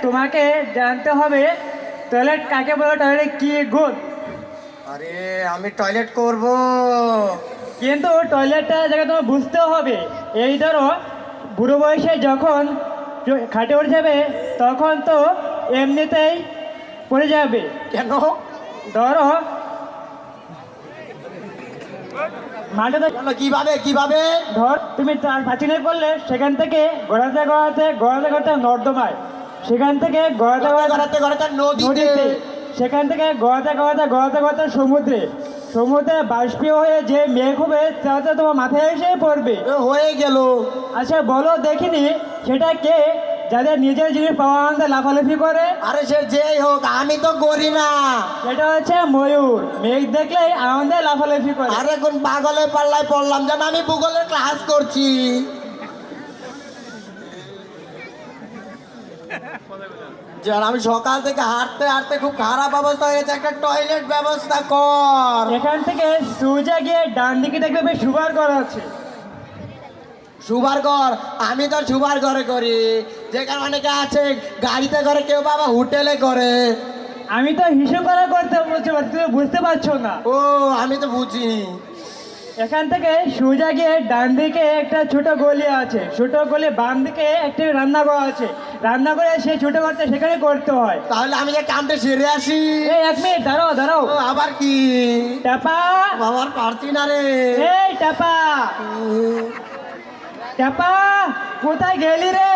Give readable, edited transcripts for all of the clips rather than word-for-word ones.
তোমাকে জানতে হবে টয়লেট কাকে বলে, টয়লেট কি গুণ। আরে আমি টয়লেট করব। কিন্তু টয়লেটটা জায়গায় তোমার বুঝতে হবে। এই ধরো বুড়ো বয়সে যখন খাটে উঠে যাবে তখন তো এমনিতেই পড়ে যাবে। কেন? ধরো মাঠে তো কিভাবে কিভাবে? ধর তুমি পাঁচিলে করলে সেখান থেকে গড়াতে গড়াতে গড়াতে গড়াতে নর্দমায়, সেখান থেকে গড়াতে গড়াতে গড়াতে নদীতে, নদীতে, সেখান থেকে গড়াতে গড়াতে গড়াতে গড়াতে সমুদ্রে, সমুদ্রে বাষ্পীয় হয়ে যে মেঘ হবে তাতে তোমার মাথায় এসে পড়বে। হয়ে গেল। আচ্ছা বলো দেখিনি সেটা কে যাদের নিজের জিনিস পাওয়া আনতে লাফালাফি করে? আরে সে যেই হোক, আমি তো করি না। সেটা হচ্ছে ময়ূর, মেঘ দেখলেই আনন্দে লাফালাফি করে। আরে কোন পাগলের পাল্লায় পড়লাম যেন, আমি ভূগোলের ক্লাস করছি। যেন আমি সকাল থেকে হাঁটতে হাঁটতে খুব খারাপ অবস্থা হয়ে গেছে, একটা টয়লেট ব্যবস্থা কর। এখান থেকে সোজা গিয়ে ডান দিকে দেখবে বেশ সুবার ঘর আছে। সুবার ঘর? আমি তো সুবার ঘরে করি, যেখানে অনেকে আছে গাড়িতে করে, কেউ বাবা হোটেলে করে। আমি তো হিসেব করা করতে বলছি, তুমি বুঝতে পারছো না। ও আমি তো বুঝিনি। এখান থেকে সোজা গিয়ে ডান দিকে একটা ছোট গলি আছে, ছোট গলি বাম দিকে একটা রান্নাঘর আছে, রান্নাঘরে সেই ছোট ঘরটা সেখানে করতে হয়। তাহলে আমি যে কামটা সেরে আসি। এই এক মিনিট দাঁড়াও দাঁড়াও। ও, আবার কি? টাপা, বাবার পারছি না রে। এই টাপা, টাপা কোথায় গেলি রে?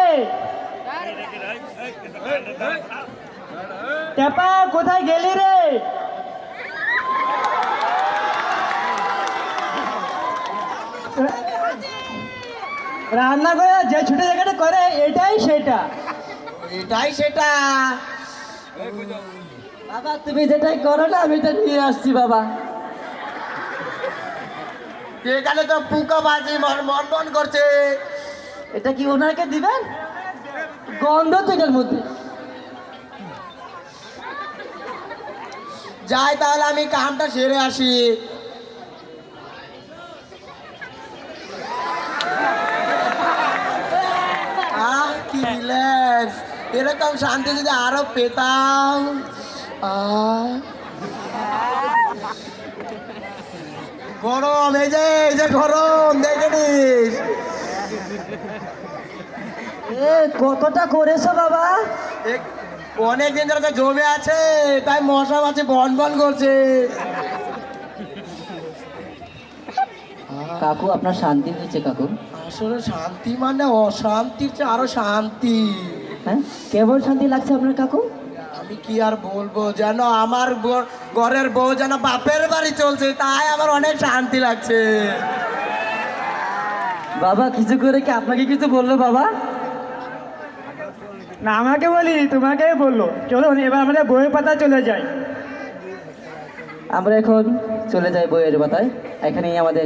টাপা কোথায় গেলি রে? রান্না করে যে ছোট জায়গাটা করে এটাই সেটা। এটাই সেটা। বাবা তুমি যেটাই করো না আমি এটা নিয়ে আসছি বাবা। এখানে তো পুকা বাজি মন করছে। এটা কি ওনাকে দিবেন? গন্ধ তো এটার মধ্যে। যাই তাহলে আমি কামটা সেরে আসি। কি রিল্যাক্স, এরকম শান্তি যদি আরো পেতাম। গরম, এই যে গরম দেখে নিস। এ কতটা করেছো বাবা? অনেকদিন ধরে তো জমে আছে, তাই মশা মাছি বন বন করছে। কাকু আপনার শান্তি হয়েছে কাকু? আসলে শান্তি মানে অশান্তির চেয়ে আরো শান্তি। হ্যাঁ কেমন শান্তি লাগছে আপনার কাকু? আমি কি আর বলবো, যেন আমার ঘরের বউ যেন বাপের বাড়ি চলছে, তাই আমার অনেক শান্তি লাগছে। বাবা কিছু করে কি আপনাকে কিছু বললো বাবা? না আমাকে বলি তোমাকেই বললো। চলো এবার আমাদের বইয়ের পাতা চলে যাই। আমরা এখন চলে যাই বইয়ের পাতায়। এখানেই আমাদের